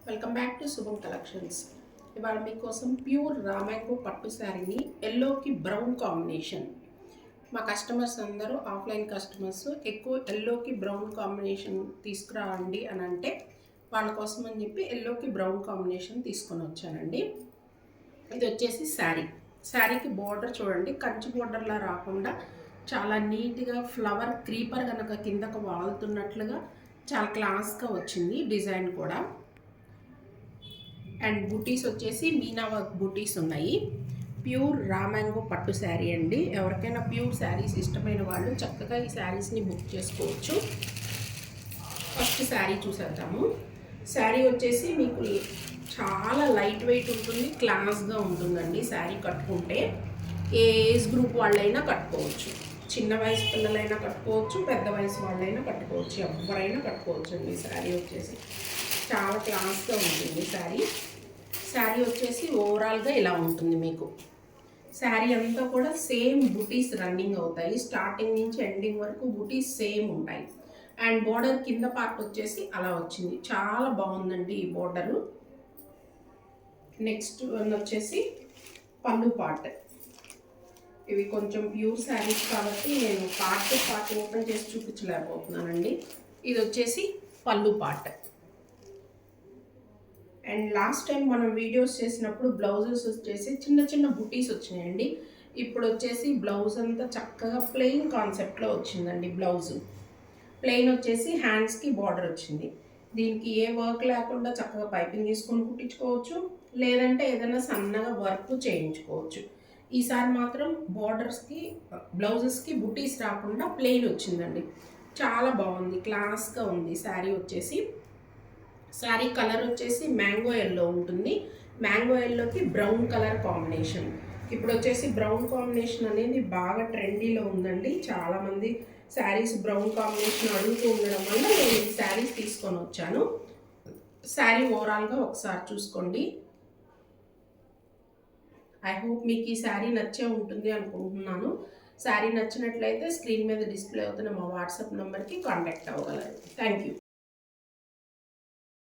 Welcome back to శుభం collections. ఇవాళ మీకోసం ప్యూర్ రామాంగో పట్టు శారీని ఎల్లోకి బ్రౌన్ కాంబినేషన్. మా కస్టమర్స్ అందరూ ఆఫ్లైన్ కస్టమర్స్ ఎక్కువ ఎల్లోకి బ్రౌన్ కాంబినేషన్ తీసుకురావండి అని అంటే వాళ్ళ కోసం అని చెప్పి ఎల్లోకి బ్రౌన్ కాంబినేషన్ తీసుకొని వచ్చానండి. ఇది వచ్చేసి శారీకి బార్డర్ చూడండి, కంచి బార్డర్లా రాకుండా చాలా నీట్గా ఫ్లవర్ క్రీపర్ కనుక కిందకు వాలుతున్నట్లుగా చాలా క్లాస్గా వచ్చింది డిజైన్ కూడా. అండ్ బూటీస్ వచ్చేసి మీనా వర్క్ బూటీస్ ఉన్నాయి. ప్యూర్ రామాంగో పట్టు శారీ అండి. ఎవరికైనా ప్యూర్ శారీస్ ఇష్టమైన వాళ్ళు చక్కగా ఈ శారీస్ని బుక్ చేసుకోవచ్చు. ఫస్ట్ శారీ చూసేద్దాము. శారీ వచ్చేసి మీకు చాలా లైట్ వెయిట్ ఉంటుంది, క్లాస్గా ఉంటుందండి. శారీ కట్టుకుంటే ఏ ఏజ్ గ్రూప్ వాళ్ళైనా కట్టుకోవచ్చు. చిన్న వయసు పిల్లలైనా కట్టుకోవచ్చు, పెద్ద వయసు వాళ్ళైనా కట్టుకోవచ్చు, ఎవరైనా కట్టుకోవచ్చు అండి. శారీ వచ్చేసి చాలా క్లాస్గా ఉంటుంది. శారీ వచ్చేసి ఓవరాల్గా ఇలా ఉంటుంది. మీకు శారీ అంతా కూడా సేమ్ బుటీస్ రన్నింగ్ అవుతాయి. స్టార్టింగ్ నుంచి ఎండింగ్ వరకు బుటీస్ సేమ్ ఉంటాయి. అండ్ బోర్డర్ కింద పార్ట్ వచ్చేసి అలా వచ్చింది. చాలా బాగుందండి ఈ బోర్డరు. నెక్స్ట్ వన్ వచ్చేసి పళ్ళు పార్ట్. ఇవి కొంచెం ప్యూర్ శారీస్ కాబట్టి నేను పార్ట్ ఓపెన్ చేసి చూపించలేకపోతున్నానండి. ఇది వచ్చేసి పళ్ళు పార్ట్. అండ్ లాస్ట్ టైం మనం వీడియోస్ చేసినప్పుడు బ్లౌజెస్ వచ్చేసి చిన్న చిన్న బుటీస్ వచ్చినాయండి. ఇప్పుడు వచ్చేసి బ్లౌజ్ అంతా చక్కగా ప్లెయిన్ కాన్సెప్ట్లో వచ్చిందండి. బ్లౌజు ప్లెయిన్ వచ్చేసి హ్యాండ్స్కి బార్డర్ వచ్చింది. దీనికి ఏ వర్క్ లేకుండా చక్కగా పైపింగ్ తీసుకొని కుట్టించుకోవచ్చు, లేదంటే ఏదైనా సన్నగా వర్క్ చేయించుకోవచ్చు. ఈసారి మాత్రం బార్డర్స్కి బ్లౌజెస్కి బుటీస్ రాకుండా ప్లెయిన్ వచ్చిందండి. చాలా బాగుంది, క్లాస్గా ఉంది శారీ వచ్చేసి. శారీ కలర్ వచ్చేసి మ్యాంగో ఎల్లో ఉంటుంది. మ్యాంగో ఎల్లోకి బ్రౌన్ కలర్ కాంబినేషన్. ఇప్పుడు వచ్చేసి బ్రౌన్ కాంబినేషన్ అనేది బాగా ట్రెండీలో ఉందండి. చాలామంది శారీస్ బ్రౌన్ కాంబినేషన్ అడుగుతూ ఉండడం వల్ల నేను ఈ శారీస్ తీసుకొని వచ్చాను. శారీ ఓవరాల్గా ఒకసారి చూసుకోండి. ఐ హోప్ మీకు ఈ శారీ నచ్చే ఉంటుంది అనుకుంటున్నాను. శారీ నచ్చినట్లయితే స్క్రీన్ మీద డిస్ప్లే అవుతున్న మా వాట్సాప్ నెంబర్కి కాంటాక్ట్ అవ్వగలరు. Thank you.